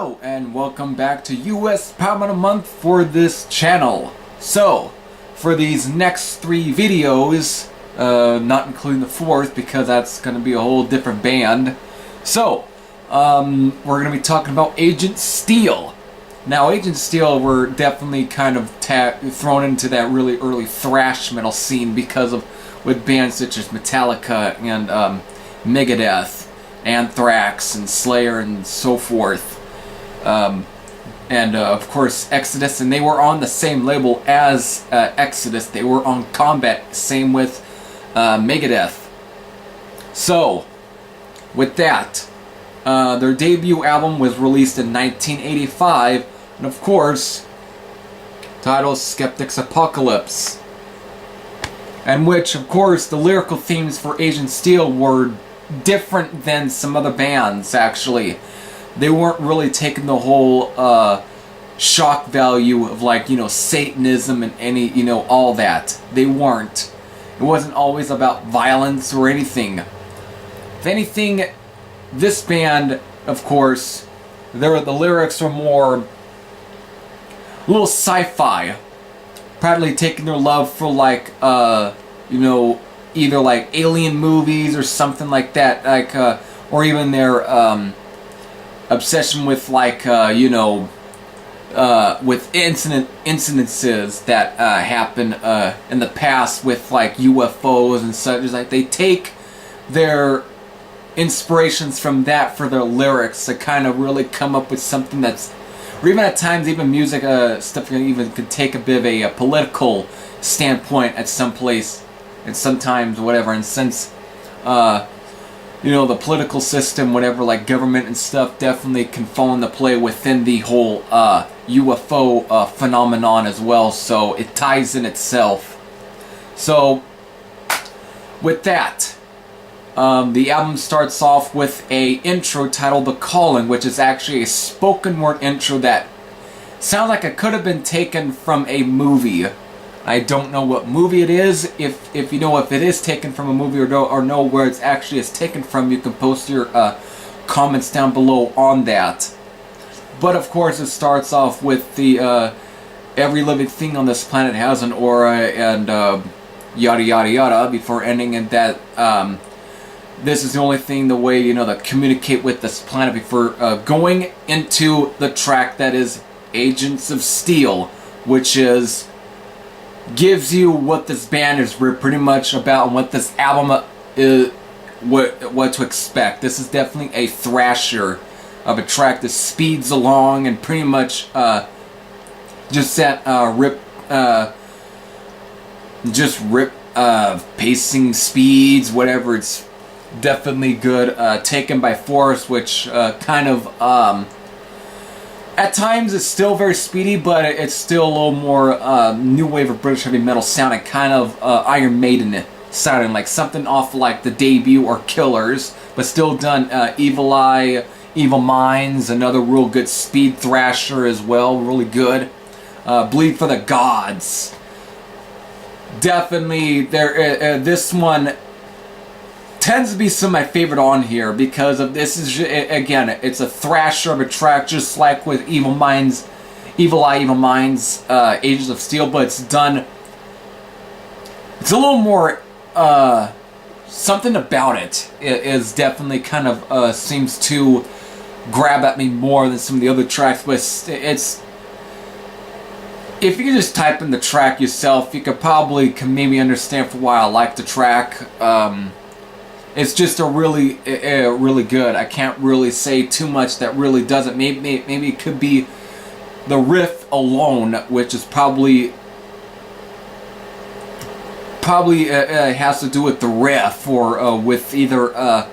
Hello and welcome back to US Power of the Month for this channel. So, for these next 3 videos, not including the 4th because that's going to be a whole different band. So, we're going to be talking about Agent Steel. Now, Agent Steel were definitely kind of thrown into that really early thrash metal scene because of with bands such as Metallica and Megadeth, Anthrax and Slayer and so forth. And of course Exodus, and they were on the same label as Exodus. They were on Combat, same with Megadeth. So, with that, their debut album was released in 1985, and of course, titled Skeptics Apocalypse. And which, of course, the lyrical themes for Agent Steel were different than some other bands, actually. They weren't really taking the whole shock value of, like, Satanism and any, all that. They weren't. It wasn't always about violence or anything. If anything, this band, of course, the lyrics are more a little sci-fi. Probably taking their love for, like, either like alien movies or something like that, like, or even their obsession with, like, with incidences that happen in the past with, like, UFOs and such. It's like they take their inspirations from that for their lyrics to kind of really come up with something that's, or even at times, even music stuff even could take a bit of a political standpoint at some place, and sometimes whatever. And since the political system, whatever, like government and stuff, definitely can fall into play within the whole UFO phenomenon as well. So it ties in itself. So with that, the album starts off with a intro titled "The Calling," which is actually a spoken word intro that sounds like it could have been taken from a movie. I don't know what movie it is. If you know if it is taken from a movie or know where it's actually is taken from, you can post your comments down below on that. But of course, it starts off with the every living thing on this planet has an aura and yada yada yada, before ending in that this is the only thing, the way that communicate with this planet, before going into the track that is Agents of Steel, which gives you what this band is pretty much about and what this album is, what to expect. This is definitely a thrasher of a track that speeds along and pretty much just that rip pacing speeds, whatever. It's definitely good. Taken by Force, which kind of at times it's still very speedy, but it's still a little more new wave of British heavy metal sounding, kind of Iron Maiden sounding, like something off like the debut or Killers, but still done. Evil Eye, Evil Minds, another real good speed thrasher as well, really good. Bleed for the Gods, definitely there. This one tends to be some of my favorite on here because of this is, again, it's a thrasher of a track, just like with Evil Minds, Evil Eye, Evil Minds, Agents of Steel, but it's done. It's a little more something about it is definitely kind of seems to grab at me more than some of the other tracks. But it's, if you could just type in the track yourself, you could probably maybe understand for why I like the track. It's just really good. I can't really say too much that really doesn't. Maybe it could be the riff alone, which is probably has to do with the riff, or with either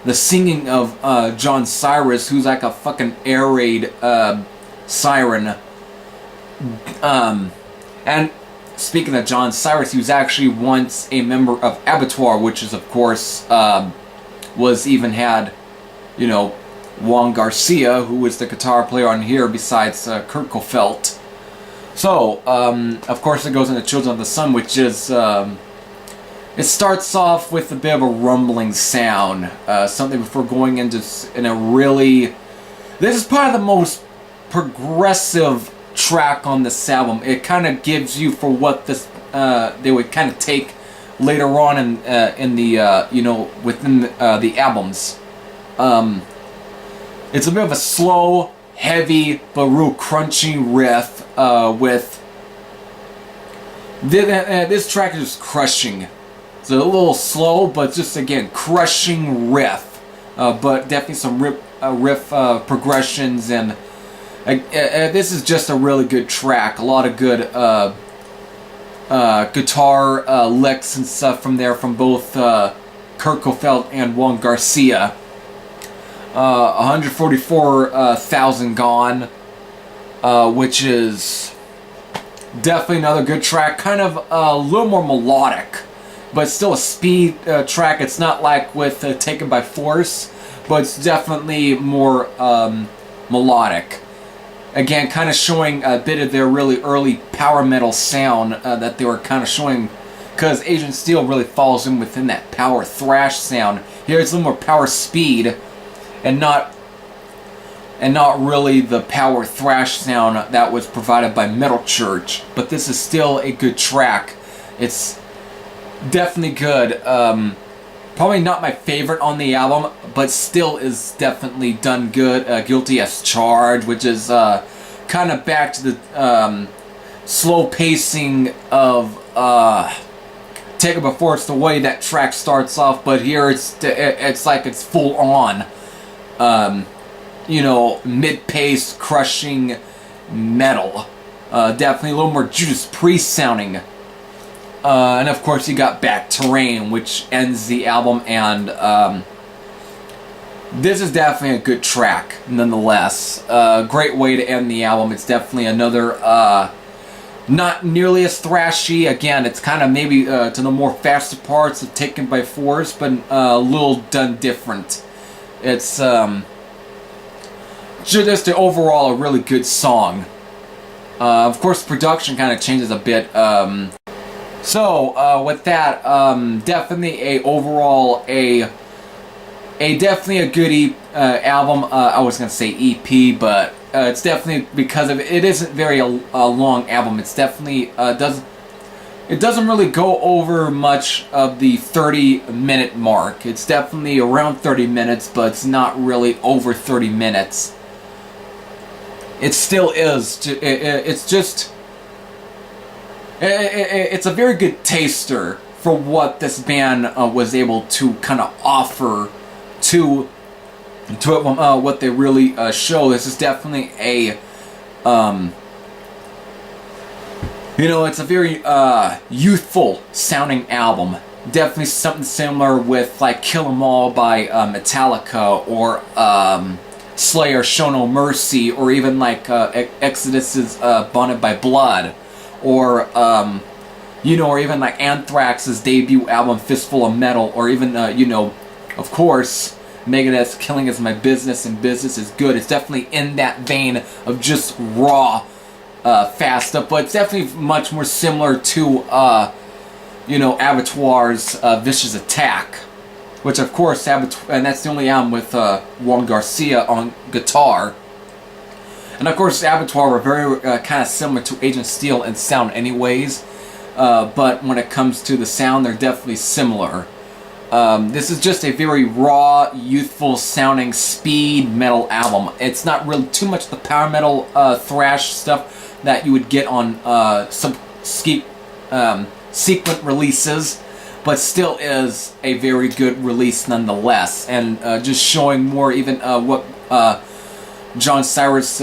the singing of John Cyrus, who's like a fucking air raid siren. And speaking of John Cyrus, he was actually once a member of Abattoir, which is, of course, was even had, Juan Garcia, who was the guitar player on here, besides Kurt Kofelt. So, of course, it goes into Children of the Sun, which is, it starts off with a bit of a rumbling sound, something before going into in a really This is probably the most progressive track on this album. It kind of gives you for what this they would kind of take later on in the you know, within the albums. It's a bit of a slow, heavy, but real crunchy riff with this track is just crushing. It's a little slow, but just again crushing riff, but definitely some riff progressions, and this is just a really good track. A lot of good guitar licks and stuff from there from both Kurt Cofield and Juan Garcia. 144,000 Gone, which is definitely another good track. Kind of a little more melodic, but still a speed track. It's not like with Taken by Force, but it's definitely more melodic. Again, kind of showing a bit of their really early power metal sound that they were kind of showing, because Agent Steel really falls in within that power thrash sound. Here it's a little more power speed, and not really the power thrash sound that was provided by Metal Church. But this is still a good track. It's definitely good. Probably not my favorite on the album, but still is definitely done good. Guilty as Charged, which is kind of back to the slow pacing of Take It Before. It's the way that track starts off, but here it's like it's full on. You know, mid-pace, crushing metal. Definitely a little more Judas Priest sounding. And of course you got Back Terrain, which ends the album, and this is definitely a good track nonetheless. Great way to end the album. It's definitely another not nearly as thrashy. Again, it's kind of maybe to the more faster parts of Taken by Force, but a little done different. It's just overall a really good song. Of course, production kind of changes a bit. So with that, definitely definitely a good album. I was gonna say EP, but it's definitely, because of it isn't very a long album. It's definitely it doesn't really go over much of the 30-minute mark. It's definitely around 30 minutes, but it's not really over 30 minutes. It still is. It's just. It's a very good taster for what this band was able to kind of offer to what they really show. This is definitely a, you know, it's a very youthful sounding album. Definitely something similar with like Kill 'Em All by Metallica, or Slayer, Show No Mercy, or even like Exodus's Bonded by Blood. Or, you know, or even like Anthrax's debut album, Fistful of Metal, or even, you know, of course, Megadeth's Killing Is My Business and Business Is Good. It's definitely in that vein of just raw, fast stuff, but it's definitely much more similar to, you know, Abattoir's Vicious Attack, which, of course, and that's the only album with Juan Garcia on guitar. And of course, Abattoir were very kind of similar to Agent Steel in sound anyways, but when it comes to the sound, they're definitely similar. This is just a very raw, youthful sounding speed metal album. It's not really too much the power metal thrash stuff that you would get on sequent releases, but still is a very good release nonetheless, and just showing more even what John Cyrus'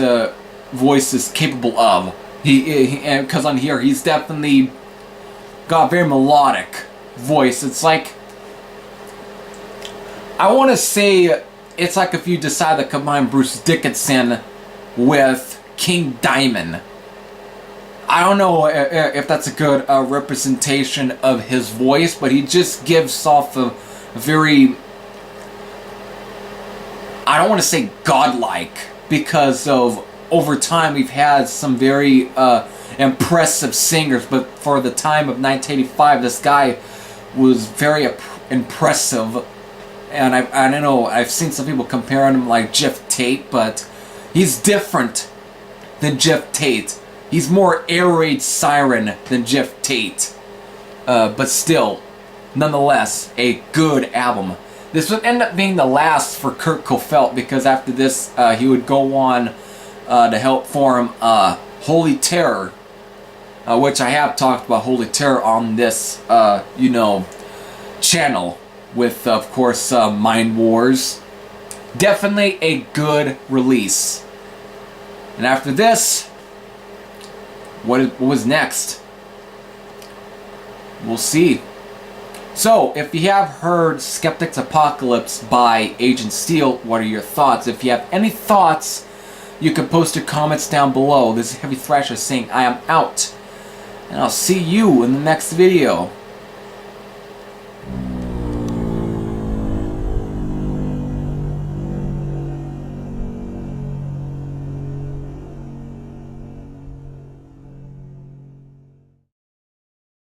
voice is capable of. Because on here, he's definitely got a very melodic voice. It's like, I want to say, it's like if you decide to combine Bruce Dickinson with King Diamond. I don't know if that's a good representation of his voice, but he just gives off a very, I don't want to say godlike, because of over time we've had some very impressive singers, but for the time of 1985, this guy was very impressive. And I don't know, I've seen some people comparing him like Jeff Tate, but He's different than Jeff Tate. He's more air raid siren than Jeff Tate. But still, nonetheless, a good album. This would end up being the last for Kurt Kofelt, because after this, he would go on to help form Holy Terror, which I have talked about Holy Terror on this, channel, with, of course, Mind Wars. Definitely a good release. And after this, what was next? We'll see. So, if you have heard Skeptics Apocalypse by Agent Steel, what are your thoughts? If you have any thoughts, you can post your comments down below. This is Heavy Thrasher saying I am out. And I'll see you in the next video.